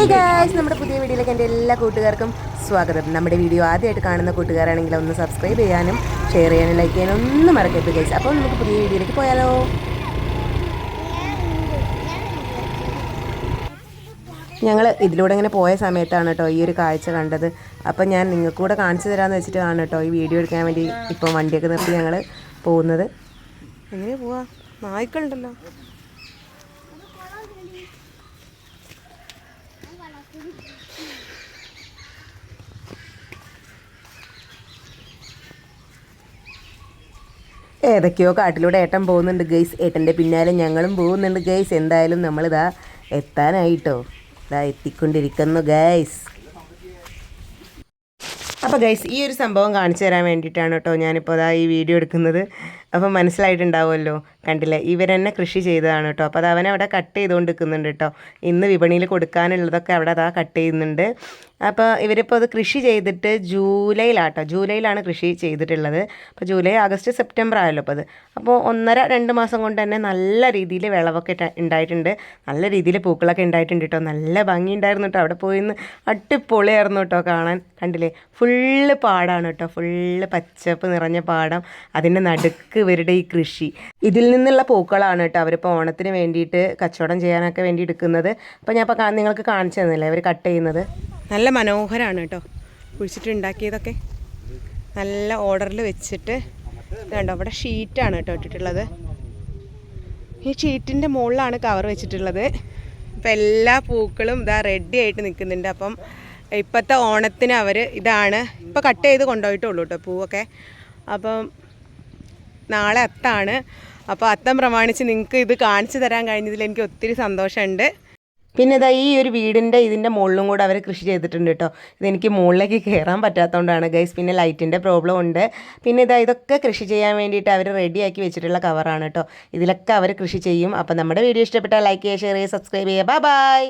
Hey guys, നമ്മുടെ പുതിയ വീഡിയോയിലേക്ക് എൻ്റെ എല്ലാ കൂട്ടുകാർക്കും സ്വാഗതം. നമ്മുടെ വീഡിയോ ആദ്യമായിട്ട് കാണുന്ന കൂട്ടുകാരാണെങ്കിൽ ഒന്ന് സബ്സ്ക്രൈബ് ചെയ്യാനും ഷെയർ ചെയ്യാനും ലൈക്ക് ചെയ്യാനും ഒന്നും മറക്കരുത് ഗൈസ്. അപ്പോൾ നമുക്ക് പുതിയ വീഡിയോയിലേക്ക് പോയാലോ. ഞങ്ങൾ ഇതിലൂടെ ഇങ്ങനെ പോയ സമയത്താണ് കേട്ടോ ഈ ഒരു കാഴ്ച കണ്ടത്. അപ്പോൾ ഞാൻ നിങ്ങൾക്ക് കൂടെ കാണിച്ചു തരാമെന്ന് വെച്ചിട്ടാണ് കേട്ടോ ഈ വീഡിയോ എടുക്കാൻ വേണ്ടി ഇപ്പോൾ വണ്ടിയൊക്കെ നിർത്തി ഞങ്ങൾ പോകുന്നത്. എങ്ങനെ പോവാ? നായ്ക്കളുണ്ടല്ലോ. ഏതൊക്കെയോ കാട്ടിലൂടെ ഏട്ടൻ പോകുന്നുണ്ട് ഗൈസ്. ഏട്ടൻ്റെ പിന്നാലെ ഞങ്ങളും പോകുന്നുണ്ട് ഗൈസ്. എന്തായാലും നമ്മളിതാ എത്താനായിട്ടോ, ഇതാ എത്തിക്കൊണ്ടിരിക്കുന്നു ഗൈസ്. അപ്പോൾ ഗൈസ്, ഈ ഒരു സംഭവം കാണിച്ചു തരാൻ വേണ്ടിയിട്ടാണ് കേട്ടോ ഞാനിപ്പോൾ അതാ ഈ വീഡിയോ എടുക്കുന്നത്. അപ്പം മനസ്സിലായിട്ടുണ്ടാവുമല്ലോ, കണ്ടില്ലേ, ഇവരെന്നെ കൃഷി ചെയ്തതാണ് കേട്ടോ. അപ്പോൾ അത് അവനവിടെ കട്ട് ചെയ്തുകൊണ്ട് നിൽക്കുന്നുണ്ട് കേട്ടോ. ഇന്ന് വിപണിയിൽ കൊടുക്കാനുള്ളതൊക്കെ അവിടെ അതാ കട്ട് ചെയ്യുന്നുണ്ട്. അപ്പോൾ ഇവരിപ്പോൾ അത് കൃഷി ചെയ്തിട്ട് ജൂലൈയിലാണ് കൃഷി ചെയ്തിട്ടുള്ളത്. അപ്പോൾ ജൂലൈ, ആഗസ്റ്റ്, സെപ്റ്റംബർ ആയല്ലോ അപ്പോൾ അത്. അപ്പോൾ 1.5-2 മാസം കൊണ്ട് തന്നെ നല്ല രീതിയിൽ വിളവൊക്കെ ഉണ്ടായിട്ടുണ്ട്. നല്ല രീതിയിൽ പൂക്കളൊക്കെ ഉണ്ടായിട്ടുണ്ട് കേട്ടോ. നല്ല ഭംഗിയുണ്ടായിരുന്നു കേട്ടോ. അവിടെ പോയിന്ന് അടിപൊളിയായിരുന്നു കേട്ടോ കാണാൻ. കണ്ടില്ലേ, ഫുള്ള് പാടാണ് കേട്ടോ. ഫുള്ള് പച്ചപ്പ് നിറഞ്ഞ പാടം. അതിൻ്റെ നടുക്ക് ഇവരുടെ ഈ കൃഷി, ഇതിൽ നിന്നുള്ള പൂക്കളാണ് കേട്ടോ അവരിപ്പോൾ ഓണത്തിന് വേണ്ടിയിട്ട് കച്ചവടം ചെയ്യാനൊക്കെ വേണ്ടി എടുക്കുന്നത്. അപ്പോൾ ഞാൻ ഇപ്പോൾ നിങ്ങൾക്ക് കാണിച്ചു തന്നില്ലേ അവർ കട്ട് ചെയ്യുന്നത്. നല്ല മനോഹരമാണ് കേട്ടോ കുഴിച്ചിട്ടുണ്ടാക്കിയതൊക്കെ. നല്ല ഓർഡറിൽ വെച്ചിട്ട് കണ്ടോ, അവിടെ ഷീറ്റാണ് കേട്ടോ ഇട്ടിട്ടുള്ളത്. ഈ ഷീറ്റിൻ്റെ മുകളിലാണ് കവർ വെച്ചിട്ടുള്ളത്. അപ്പം എല്ലാ പൂക്കളും ഇതാ റെഡി ആയിട്ട് നിൽക്കുന്നുണ്ട്. അപ്പം ഇപ്പോഴത്തെ ഓണത്തിന് അവർ ഇതാണ് ഇപ്പോൾ കട്ട് ചെയ്ത് കൊണ്ടുപോയിട്ടുള്ളൂ കേട്ടോ പൂവൊക്കെ. അപ്പം നാളെ അത്താണ്. അപ്പോൾ അത്തം പ്രമാണിച്ച് നിങ്ങൾക്ക് ഇത് കാണിച്ചു തരാൻ കഴിഞ്ഞതിൽ എനിക്ക് ഒത്തിരി സന്തോഷമുണ്ട്. പിന്നെ ഇതാ ഈ ഒരു ഇതിൻ്റെ മുകളിലും കൂടെ അവർ കൃഷി ചെയ്തിട്ടുണ്ട് കേട്ടോ. ഇതെനിക്ക് മുകളിലേക്ക് കയറാൻ പറ്റാത്തതുകൊണ്ടാണ് ഗൈസ്. പിന്നെ ലൈറ്റിൻ്റെ പ്രോബ്ലം ഉണ്ട്. പിന്നെ ഇതൊക്കെ കൃഷി ചെയ്യാൻ വേണ്ടിയിട്ട് അവർ റെഡിയാക്കി വെച്ചിട്ടുള്ള കവറാണ് കേട്ടോ. ഇതിലൊക്കെ അവർ കൃഷി ചെയ്യും. അപ്പോൾ നമ്മുടെ വീഡിയോ ഇഷ്ടപ്പെട്ടാൽ ലൈക്ക് ചെയ്യുക, ഷെയർ ചെയ്യുക, സബ്സ്ക്രൈബ് ചെയ്യുക. Bye bye.